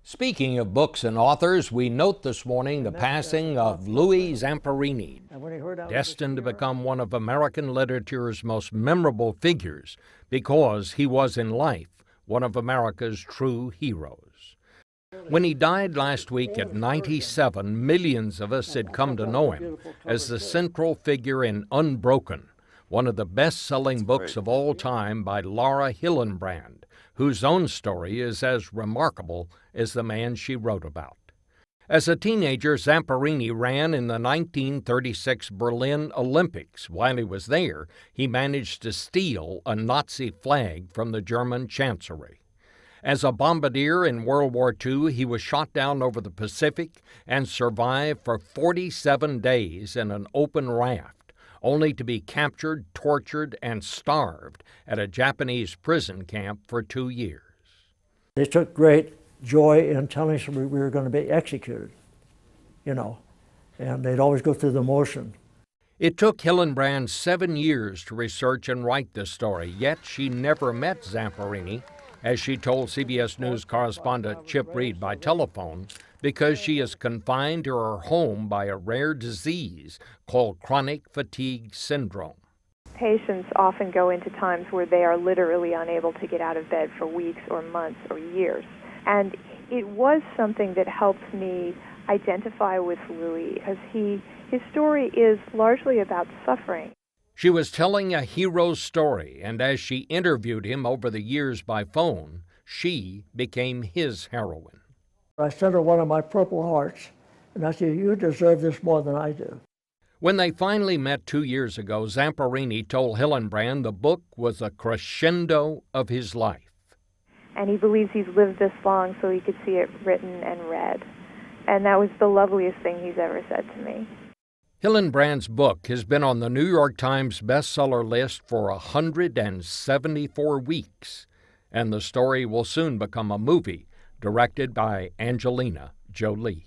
Speaking of books and authors, we note this morning the passing of Louie Zamperini, destined to become one of American literature's most memorable figures because he was in life one of America's true heroes. When he died last week at 97, millions of us had come to know him as the central figure in Unbroken, one of the best-selling books of all time by Laura Hillenbrand, whose own story is as remarkable as the man she wrote about. As a teenager, Zamperini ran in the 1936 Berlin Olympics. While he was there, he managed to steal a Nazi flag from the German chancellery. As a bombardier in World War II, he was shot down over the Pacific and survived for 47 days in an open raft, only to be captured, tortured, and starved at a Japanese prison camp for 2 years. They took great joy in telling us we were going to be executed, and they'd always go through the motion. It took Hillenbrand 7 years to research and write this story, yet she never met Zamperini, as she told CBS News correspondent Chip Reed by telephone, because she is confined to her home by a rare disease called chronic fatigue syndrome. Patients often go into times where they are literally unable to get out of bed for weeks or months or years. And it was something that helped me identify with Louis, because his story is largely about suffering. She was telling a hero's story, and as she interviewed him over the years by phone, she became his heroine. I sent her one of my Purple Hearts, and I said, "You deserve this more than I do." When they finally met 2 years ago, Zamperini told Hillenbrand the book was a crescendo of his life. And he believes he's lived this long so he could see it written and read. And that was the loveliest thing he's ever said to me. Hillenbrand's book has been on the New York Times bestseller list for 174 weeks, and the story will soon become a movie directed by Angelina Jolie.